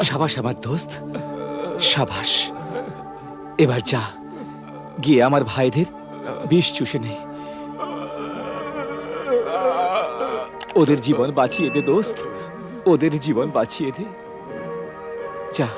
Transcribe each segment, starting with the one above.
সাবাস আমার দোস্ত, সাবাস। এবার যা, গিয়ে আমার ভাইদের বিষ চুষে নে। ওদের জীবন বাঁচিয়ে দে দোস্ত, ওদের জীবন বাঁচিয়ে দে। যা।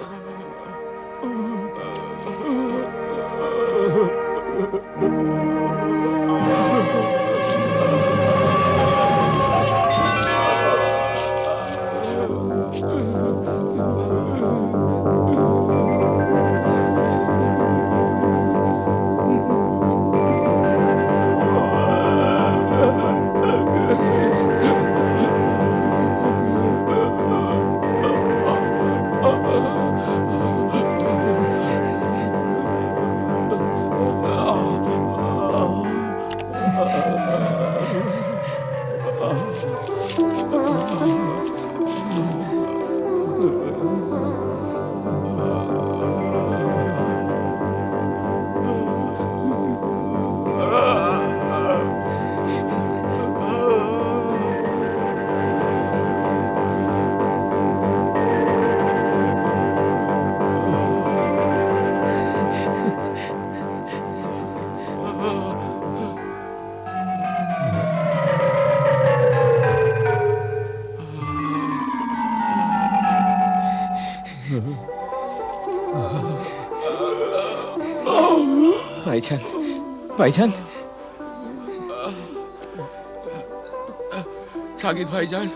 ভাইজান, ভাইজান। সাকিব ভাইজান,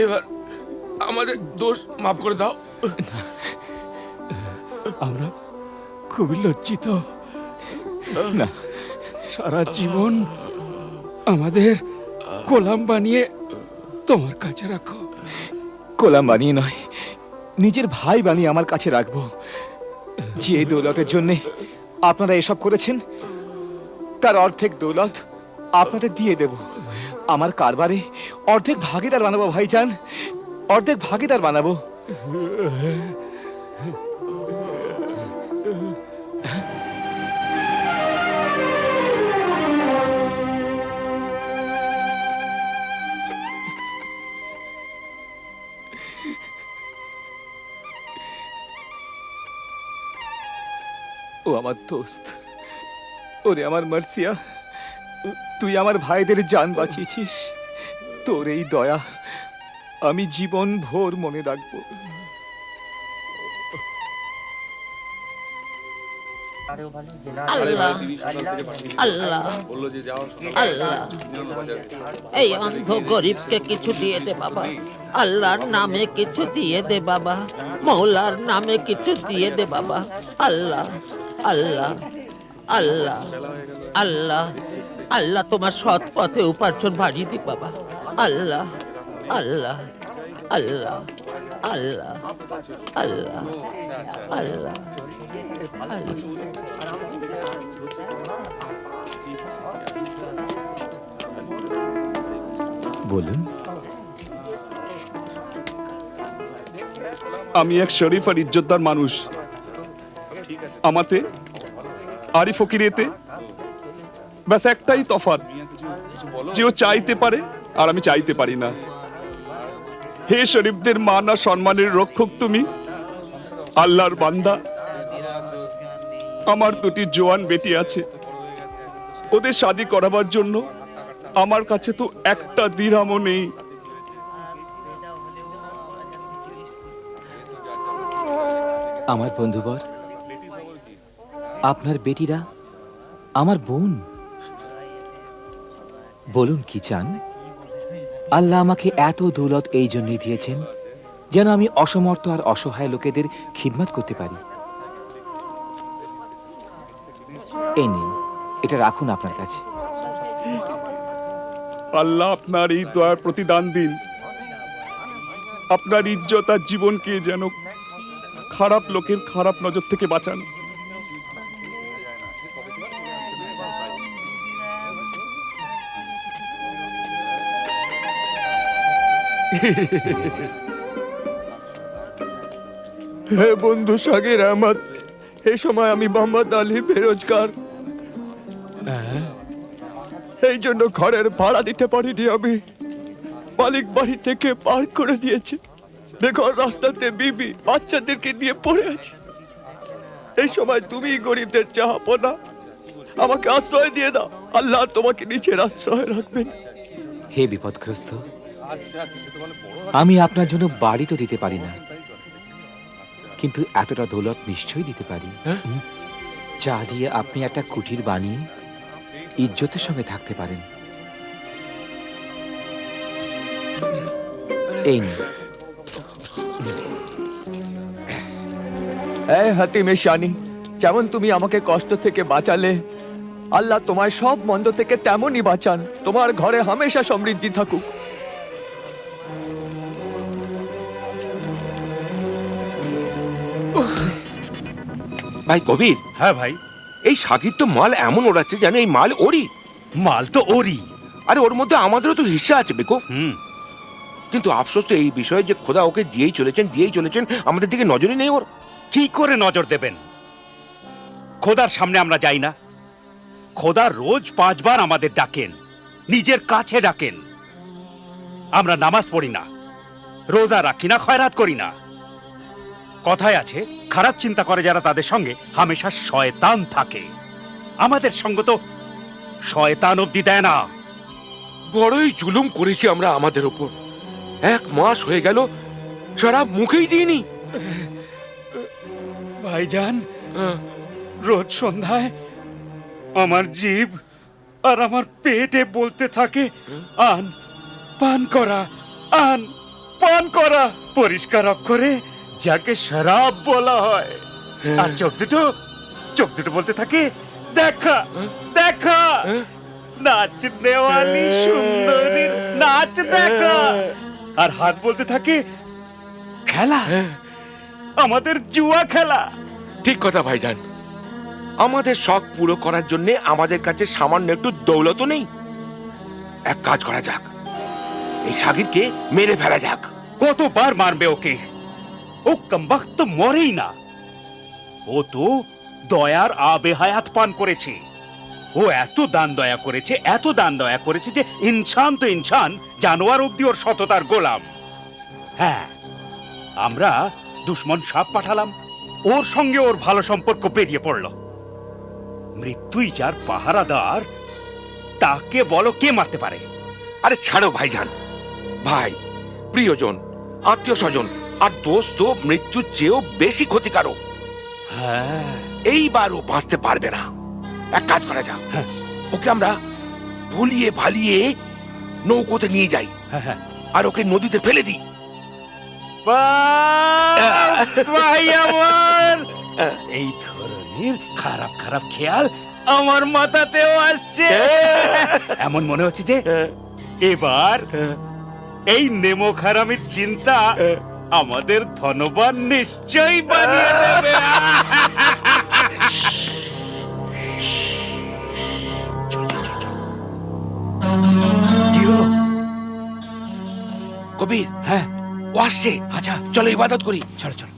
এবার আমাদের দোষ মাফ করে দাও। আমরা খুবই লজ্জিত। না, সারা জীবন আমাদের গোলাম বানিয়ে তোমার কাছে রাখো। গোলাম বানিয়ে নয়, নিজের ভাই বানিয়ে আমার কাছে রাখবো। যে দৌলতের জন্যে আপনারা এসব করেছেন, তার অর্ধেক দৌলত আপনাদের দিয়ে দেব। আমার কারবারে অর্ধেক ভাগিদার বানাবো ভাইজান, অর্ধেক ভাগিদার বানাবো। ও আমার দোস্ত, ওরে আমার মার্সিয়া, তুই আমার ভাইদের জান বাঁচিয়েছিস। তোর এই দয়া আমি জীবন ভোর মনে রাখবো। আল্লাহ আল্লাহ আল্লাহ, এই অন্ধ গরিবকে কিছু দিয়ে দে বাবা। আল্লাহর নামে কিছু দিয়ে দে বাবা, মৌলার নামে কিছু দিয়ে দে বাবা। আল্লাহ আল্লাহ আল্লাহ আল্লাহ আল্লাহ, তোমার সৎ পথে উপার্জন বাড়িয়ে দিক বাবা। আল্লাহ আল্লাহ আল্লাহ আল্লাহ আল্লাহ আল্লাহ। বলুন। আমি এক শরীফ আর ইজ্জতদার মানুষ। আমাতে আরি ফকিরেতে ব্যাস একটাই তফাৎ, যে ও চাইতে পারে আর আমি চাইতে পারি না। হে শরীফদের মান আর সম্মানের রক্ষক তুমি, আল্লাহর বান্দা। আমার দুটি জোয়ান বেটি আছে, ওদের শাদী করাবার জন্য আমার কাছে তো একটা দিরহামও নেই। আমার বন্ধুবর, আপনার বেটিরা আমার বোন। বলুন কি চান? আল্লাহ আমাকে এত দৌলত এই জন্যই দিয়েছেন যেন আমি অসমর্থ আর অসহায় লোকেদের খিদমত করতে পারি। এই নিন, এটা রাখুন আপনার কাছে। আল্লাহ আপনার এই দয়ার প্রতিদান দিন। আপনার ইজ্জত আর জীবনকে যেন খারাপ লোকের খারাপ নজর থেকে বাঁচান। হে বন্ধু সাগির আহমদ, এই সময় আমি মোহাম্মদ আলী বেরোজগার, এই জন্য ঘরের ভাড়া দিতে পারিনি। আমি মালিক বাড়ি থেকে পার করে দিয়েছি। বেঘর রাস্তাতে বিবি বাচ্চাদেরকে নিয়ে পড়ে আছে। এই সময় তুমি গরিবদের চাহাপনা আমাকে আশ্রয় দিয়ে দাও। আল্লাহ তোমাকে নিচের আশ্রয় রাখবেন। হে বিপদগ্রস্ত, আমি আপনার জন্য বাড়ি তো দিতে পারি না, কিন্তু এতটা দৌলত নিশ্চয়ই দিতে পারি, যা দিয়ে আপনি একটা কুটির বানিয়ে ইজ্জতের সঙ্গে থাকতে পারেন। এই নিন। এই হাতিমে শানি, যেমন তুমি আমাকে কষ্ট থেকে বাঁচালে, আল্লাহ তোমায় সব মন্দ থেকে তেমনই বাঁচান। তোমার ঘরে হামেশা সমৃদ্ধি থাকুক। ভাই কবির, হ্যাঁ ভাই, এই শাকির তো মাল এমন ওড়াচ্ছে যেন এই মাল ওরই। মাল তো ওরই। আরে ওর মধ্যে আমাদেরও তো হিস্সা আছে বেকো। হুম। কিন্তু আফসোস তো এই বিষয়ে যে খোদা ওকে দিয়েই চলেছেন, আমাদের দিকে নজরই নেই ওর। কি করে নজর দেবেন? খোদার সামনে আমরা যাই না? খোদা রোজ 5 বার আমাদের ডাকেন, নিজের কাছে ডাকেন। আমরা নামাজ পড়ি না, রোজা রাখি না, খয়রাত করি না। কথায় আছে, খারাপ চিন্তা করে যারা তাদের সঙ্গে হামেশা শয়তান থাকে। আমাদের সঙ্গ তো শয়তান অবধি দেয় না। বড়ই জুলুম করেছি আমরা আমাদের ওপর। 1 মাস হয়ে গেল সারা মুখেই দিইনি। ভাইজান, রোজ সন্ধ্যায় আমার জিভ আর আমার পেটে বলতে থাকে, আন পান করা, আন পান করা। পরিষ্কার অক্ষরে যাকে শরাব বলা হয়। আর চোখ দুটো বলতে থাকে, দেখা দেখা, নাচনে ওয়ালি সুন্দরীর নাচ দেখা। আর হাত বলতে থাকে, খেলা, আমাদের জুয়া খেলা। ঠিক কথা ভাইজান, আমাদের শখ পুরো করার জন্য আমাদের কাছে সামান্য একটু দৌলতও নেই। এক কাজ করা যাক, এই শাকিরকে মেরে ফেলা যাক। কতবার মারবে ওকে? ও কমবখ্ত তো মরেই না। ও তো দয়ার আবে হায়াত পান করেছে। ও এত দান দয়া করেছে যে ইনসান তো ইনসান, জানোয়ার অব্দি ওর সততার গোলাম। হ্যাঁ, আমরা দুশ্মন সাপ পাঠালাম, ওর সঙ্গে ওর ভালো সম্পর্ক বেরিয়ে পড়ল। মৃত্যুই যার পাহারাদার, তাকে বলো কে মারতে পারে? আরে ছাড়ো ভাইজান, ভাই, প্রিয়জন, আত্মীয় স্বজন আর দোস্ত মৃত্যুর চেয়েও বেশি ক্ষতিকারক। হ্যাঁ, এইবারও বাঁচতে পারবে না। এক কাজ করা যাক, ওকে আমরা ভুলিয়ে ভালিয়ে নৌকোতে নিয়ে যাই, হ্যাঁ, আর ওকে নদীতে ফেলে দিই। ভাই আমার, এই ধরনের খারাপ খারাপ খেয়াল আমার মাথাতেও আসছে। এমন মনে হচ্ছে যে এবার এই নেমো খারামির চিন্তা আমাদের ধনবান নিশ্চয়ই বানিয়ে দেবে। কি হলো? কবির, হ্যাঁ, ও আসছে। আচ্ছা, চলো ইবাদত করি। চলো চলো।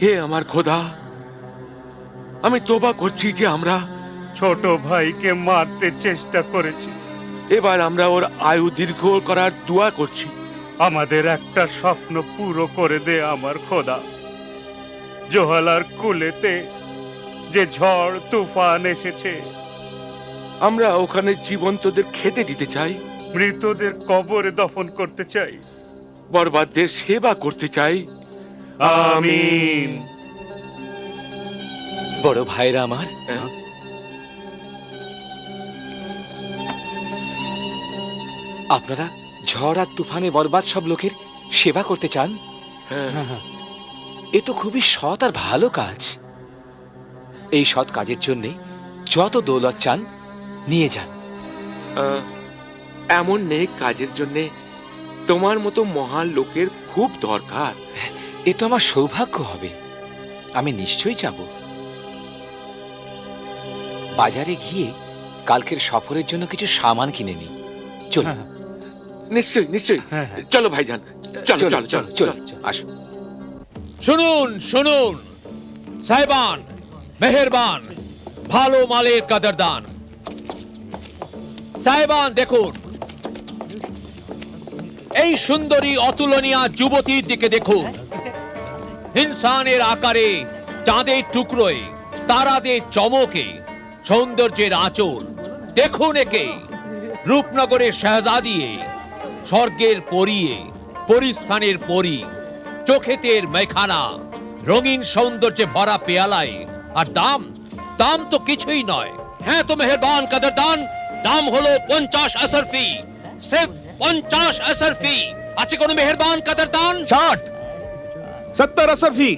হে আমার খোদা, আমি তোবা করছি যে আমরা ছোট ভাইকে মারতে চেষ্টা করেছি। এবার আমরা ওর আয়ু দীর্ঘ করার দোয়া করছি। আমাদের একটা স্বপ্ন পুরো করে দে আমার খোদা। জোহালার কুলেতে যে ঝড় তুফান এসেছে, আমরা ওখানে জীবন্তদের খেতে দিতে চাই, মৃতদের কবরে দফন করতে চাই। বরবাদদের সেবা করতে চাই। আমিন। বড় ভাইরা আমার, আপনারা ঝড় আর তুফানে বরবাদ সব লোকের সেবা করতে চান? হ্যাঁ, এ তো খুবই সৎ আর ভালো কাজ। এই সৎ কাজের জন্য যত দৌলত চান নিয়ে যান। এমন নেক কাজের জন্য তোমার মতো মহান লোকের খুব দরকার। এ তো আমার সৌভাগ্য হবে, আমি নিশ্চয়ই যাব। বাজারে গিয়ে কালকের সফরের জন্য কিছু সামান কিনে নিই। চলো। নিশ্চয়ই নিশ্চয়ই, চলো ভাইজান, চলো চলো চলো চলো। আসো। শুনুন শুনুন সাহেবান, মেহেরবান, ভালো মালের কাদরদান, সাহেবান দেখুন, এই সুন্দরী অতুলনীয় যুবতীর দিকে দেখুন। ইনসানের আকারে, চাঁদের টুকরোয়, তারাদের চমকে, সৌন্দর্যের আঁচল। দেখুন একে, রূপনগরের শাহজাদিয়ে, স্বর্গের পরিয়ে, পরিস্থানের পরি, চোখেতের মেখানা, রঙিন সৌন্দর্যে ভরা পেয়ালায়। আর দাম, দাম তো কিছুই নয়। হ্যাঁ তো মেহেরবান কদরদান, দাম হলো 50 আসরফি, সির্ফ 50 আসরফি। আছে কোনো মেহেরবান কদরদান? 60, 70 असरफी,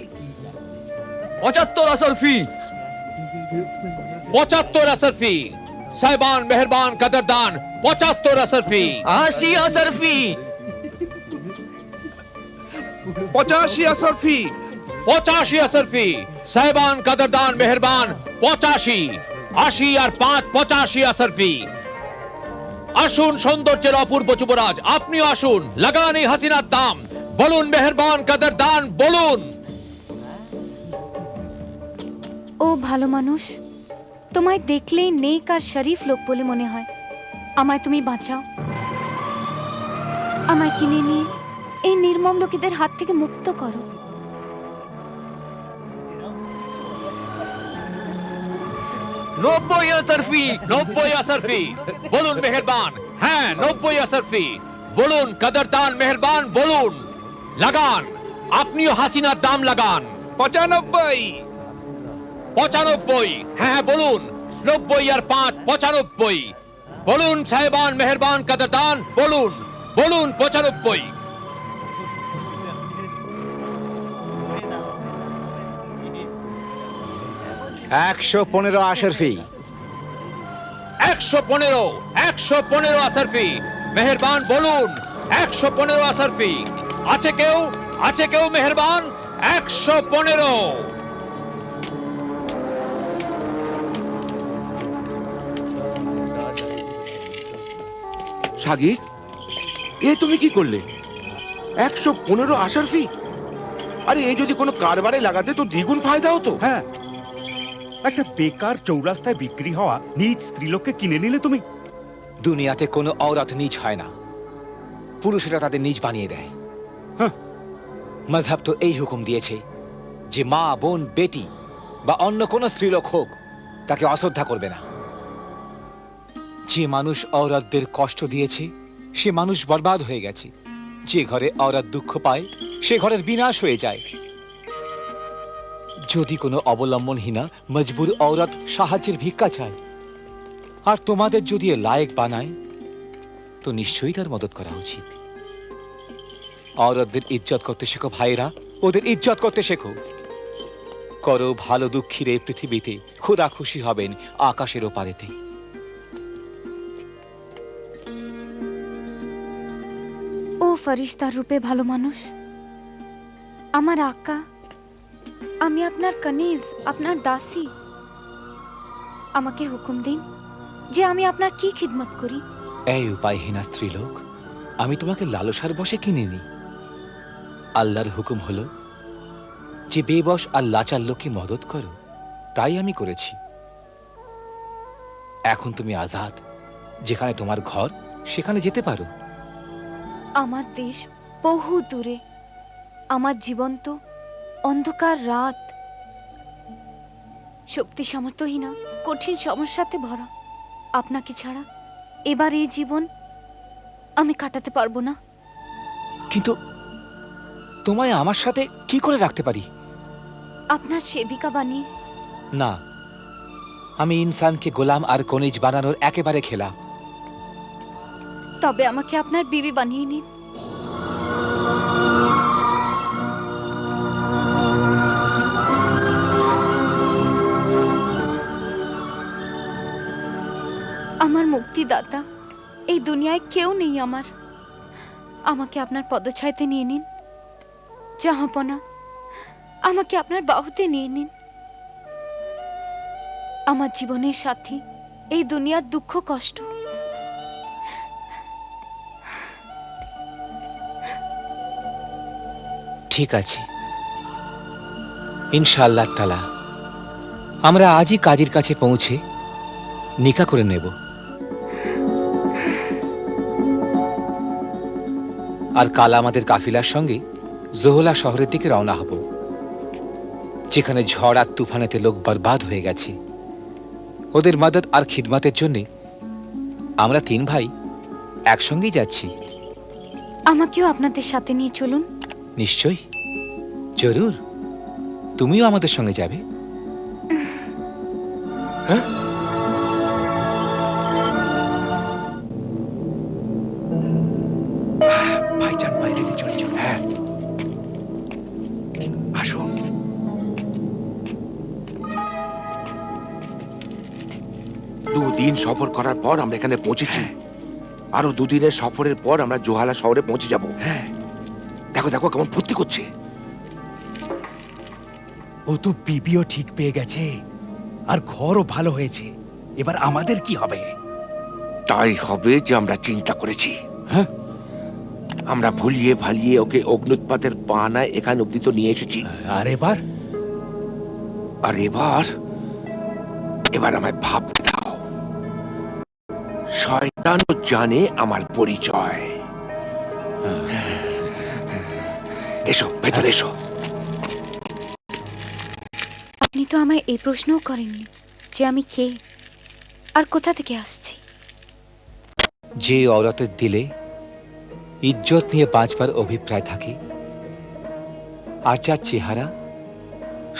75 আসরফি, 75 আসরফি। সাহেবান মেহেরবান কদরদান, 75 আসরফি। 80 আসরফি, 85 असरफी, 85 আসরফি। সাহেবান কদরদান মেহেরবান, 85, 80 আর 5, 85 আসরফি। আসুন সৌন্দর্যের অপূর্ব যুবরাজ, আপনিও আসুন, লাগান এই হাসিনার দাম। বলুন মেহেরবান কদরদান, বলুন। ও ভালো মানুষ, তোমায় দেখলেই নেক আর শরীফ লোক বলে মনে হয়। আমায় তুমি বাঁচাও, আমায় কিনে নিয়ে এই নির্মম লোকেদের হাত থেকে মুক্ত করো। 90 আসরফি, 90 আসরফি। বলুন মেহেরবান, হ্যাঁ 90 আসরফি। বলুন কদরদান মেহেরবান, বলুন। লাগান, আপনিও হাসিনার দাম লাগান। 95, 95, হ্যাঁ বলুন। 90 আর 5, 95। বলুন সাহেবান মেহেরবান কদরদান, বলুন, বলুন 95। 115 আসরফি। 115, 115 আসরফি। মেহেরবান বলুন, 115 আসরফি। আছে কেউ, আছে কেউ মেহেরবান? 115। সাগির, এ তুমি কি করলে? 115 আসরফি? আরে এই যদি কোনো কারবারে লাগাতে তো দ্বিগুণ ফায়দা হতো। হ্যাঁ, একটা বেকার চৌরাস্তায় বিক্রি হওয়া নিজ স্ত্রীলোককে কিনে নিলে তুমি। দুনিয়াতে কোনো औरत নীচ হয় না, পুরুষেরা তাদের নীচ বানিয়ে দেয়। মজহব তো এই হুকুম দিয়েছে যে মা, বোন, বেটি বা অন্য কোনো স্ত্রীলোক হোক, তাকে অশ্রদ্ধা করবে না। যে মানুষ औरतদের কষ্ট দিয়েছে সে মানুষ বরবাদ হয়ে গেছে। যে ঘরে औरत দুঃখ পায় সে ঘরের বিনাশ হয়ে যায়। যদি কোনো অবলম্বনহীনা মজবুর औरत সাহায্যের ভিক্ষা চায় আর তোমাদের যদি এ লায়েক বানায়, তো নিশ্চয়ই তার মদত করা উচিত। औरतদের ইজ্জত করতে শেখো ভাইরা, ওদের ইজ্জত করতে শেখো। করো ভালো দুঃখীর এই পৃথিবীতে, খোদা খুশি হবেন আকাশের ওপারেতে। ও ফরিস্তার রূপে ভালো মানুষ, আমার আকা, আমি আপনার কনিজ, আপনার দাসী। আমাকে হুকুম দিন যে আমি আপনার কি খিদমত করি। এই উপায়হীনা স্ত্রীলোক, আমি তোমাকে লালসার বশে কিনিনি। আল্লাহর হুকুম হলো যে বেবশ আর লাচার লোককে মদত করো, তাই আমি করেছি। এখন তুমি আজাদ, যেখানে তোমার ঘর সেখানে যেতে পারো। আমার দেশ বহু দূরে, আমার জীবন তো অন্ধকার রাত, শক্তি সামর্থ্যহীনা, কঠিন সমস্যাতে ভরা। আপনাকে ছাড়া এবার এই জীবন আমি কাটাতে পারবো না। কিন্তু তোমায় আমার সাথে কি করে রাখতে পারি? আপনার সেবিকা বানিয়ে। না, আমি ইনসানকে গোলাম আর কনিজ বানানোর একেবারে খেলাফ। তবে আমাকে আপনার বিবি বানিয়ে নিন। আমার মুক্তিদাতা, এই দুনিয়ায় কেউ নেই আমার। আমাকে আপনার পদছায়াতে নিয়ে নিন। জাহাপনা, আমাকে আপনার বাহুতে নিয়ে নিন। আমার জীবনের সাথী, এই দুনিয়ার দুঃখ কষ্ট। ঠিক আছে, ইনশাআল্লাহ তাআলা আমরা আজই কাজীর কাছে পৌঁছে নিকা করে নেব। আর কাল আমাদের কাফিলার সঙ্গে জোহলা শহরের দিকে রওনা হব, যেখানে ঝড় আর তুফানেতে লোক বরবাদ হয়ে গেছে। ওদের মদদ আর খিদমতের জন্য আমরা 3 ভাই একসঙ্গেই যাচ্ছি। আমাকেও আপনাদের সাথে নিয়ে চলুন। নিশ্চয়ই, জরুর। তুমিও আমাদের সঙ্গে যাবে। ভাইজান বাইরে দিয়ে চলে চলুন। হ্যাঁ, আসুন। দুদিন সফর করার পর আমরা এখানে পৌঁছেছি। আরো 2 দিনের সফরের পর আমরা জোহালা শহরে পৌঁছে যাব। হ্যাঁ, দেখো দেখো কেমন ফুর্তি করছে। ও তো বিবিও ঠিক পেয়ে গেছে, আর ঘরও ভালো হয়েছে। এবার আমাদের কি হবে? তাই হবে যে আমরা চিন্তা করেছি। হ্যাঁ, আমরা ভুলিয়ে ভালিয়ে ওকে অগ্নুৎপাতের বাহানায় এখানে অব্দি তো নিয়ে এসেছি। আর এবার আর এবার আমায় ভাবতে দাও। শয়তানও জানে আমার পরিচয়। এসো, ভেতরে এসো। আপনি তো আমায় এই প্রশ্নও করেননি যে আমি কে আর কোথা থেকে আসছি। যে औरतेর দিলে ইজ্জত নিয়ে বাঁচবার অভিপ্রায় থাকে, আর যার চেহারা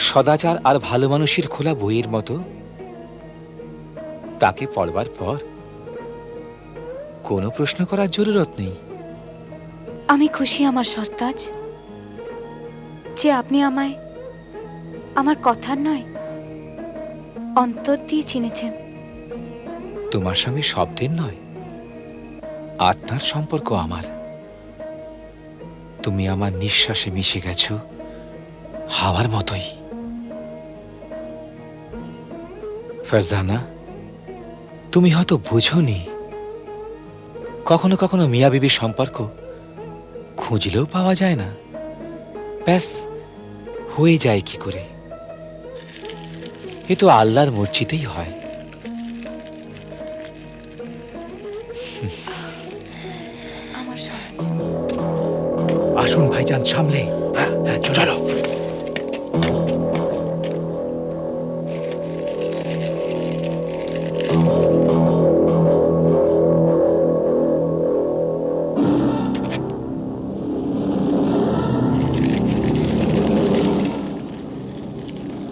সদাচার আর ভালো মানুষের খোলা বইয়ের মতো, তাকে পড়বার পর কোনো প্রশ্ন করার জরুরত নেই। আমি খুশি আমার সরতাজ যে আপনি আমায় আমার কথার নয়, অন্তর দিয়ে চিনেছেন। তোমার সঙ্গে শব্দের নয়, আত্মার সম্পর্ক আমার। তুমি আমার নিঃশ্বাসে মিশে গেছো, হাওয়ার মতোই। ফারজানা, তুমি হয়তো বুঝোনি, কখনো কখনো মিয়া বিবির সম্পর্ক খুঁজলেও পাওয়া যায় না। ব্যাস, হয়ে যায় কি করে? এ তো আল্লাহর মর্জিতেই হয়। আমার সরতাজ। আসুন ভাইজান, সামলে। হ্যাঁ, চলো।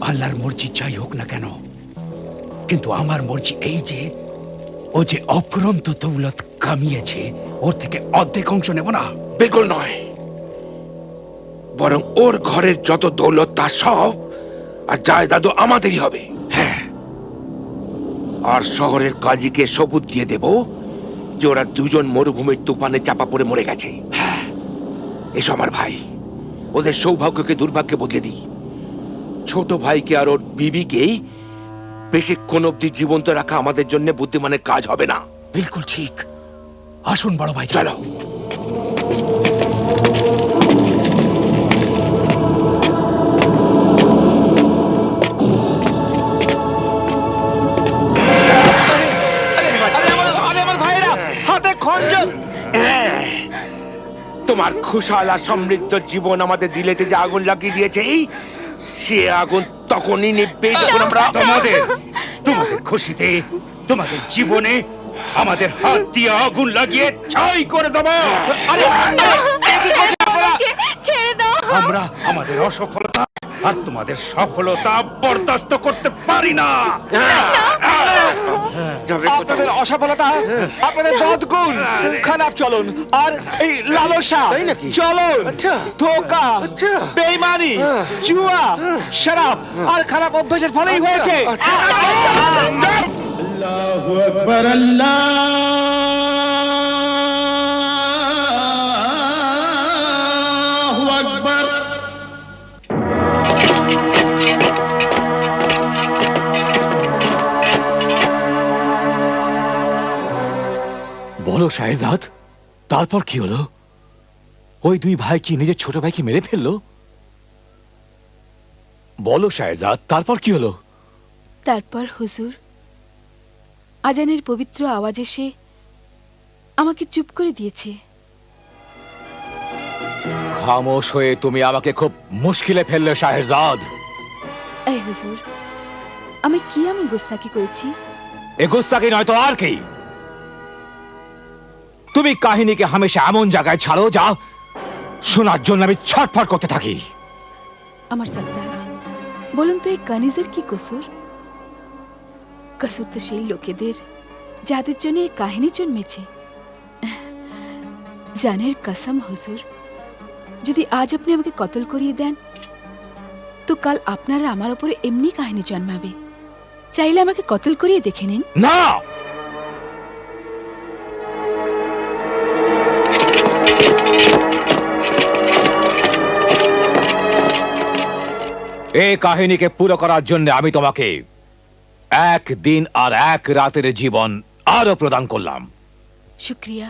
আল্লাহর মর্জি যাই হোক না কেন, কিন্তু আমার মর্জি এই যে ও যে অফুরন্ত দৌলত কামিয়েছে, ওর থেকে অর্ধেক অংশ নেব না। বিলকুল নয়, বরং ওর ঘরের যত দৌলত তার সব আর জায়দাদও আমাদেরই হবে। হ্যাঁ, আর শহরের কাজীকে সবুত দিয়ে দেব যে ওরা 2জন মরুভূমির তুফানে চাপা পড়ে মরে গেছে। হ্যাঁ, এসো আমার ভাই, ওদের সৌভাগ্যকে দুর্ভাগ্যে বদলে দিই। ছোট ভাইকে আর ওর বিবিকে বেশিক্ষণ অব্দি জীবন্ত রাখা আমাদের জন্য বুদ্ধিমানের কাজ হবে না। বিলকুল ঠিক। আসুন বড় ভাই, চলো। তোমার খুশাল আর সমৃদ্ধ জীবন আমাদের দিলেতে যে আগুন লাগিয়ে দিয়েছে, সে আগুন তখনই নিভবে যখন আমরা তোমাদের খুশিতে, তোমাদের জীবনে আমাদের হাত দিয়ে আগুন লাগিয়ে ছাই করে দেবো। ছেড়ে দাও। আমরা আমাদের অসফলতা আর তোমাদের সফলতা বরদাস্ত করতে পারি না। আপনাদের অসফলতা, আপনাদের বদগুণ, খারাপ চলন আর এই লালসা, চলন, ধোঁকা, বেঈমানি, জুয়া, শরাব আর খারাপ অভ্যাসের ফলেই হয়েছে। আল্লাহু আকবার, আল্লাহু আকবার। বলো শাহজাদ, তারপর কি হলো? ওই 2 ভাই কি নিজের ছোট ভাইকে মেরে ফেললো? বলো শাহজাদ, তারপর কি হলো? তারপর হুজুর, আজানের পবিত্র আওয়াজ এসে আমাকে চুপ করে দিয়েছে। খামোশ হয়ে তুমি আমাকে খুব মুশকিলে ফেললে শাহেরজাদ। এই হুজুর, আমি কি এমন গোস্তাকি করেছি? এ গুস্তাকি নয় তো আর কি? তুমি কাহিনীকে হামেশা এমন জায়গায় ছাড়ো যা শোনার জন্য আমি ছটফট করতে থাকি। আমার সত্তাজ, বলুন তো এই কানিজের কি কসুর? কসুর তো সেই লোকেদের যাদের জন্য এই কাহিনী জন্মেছে। জানের কসম হুজুর, যদি আজ আপনি আমাকে কতল করিয়ে দেন তো কাল আপনারা আমার উপরে এমনি কাহিনী জন্মাবে। চাইলে আমাকে কতল করিয়ে দেখে নিন। না, এই কাহিনীকে পুরো করার জন্য আমি তোমাকে 1 দিন আর 1 রাতের জীবন আরো প্রদান করলাম। শুক্রিয়া।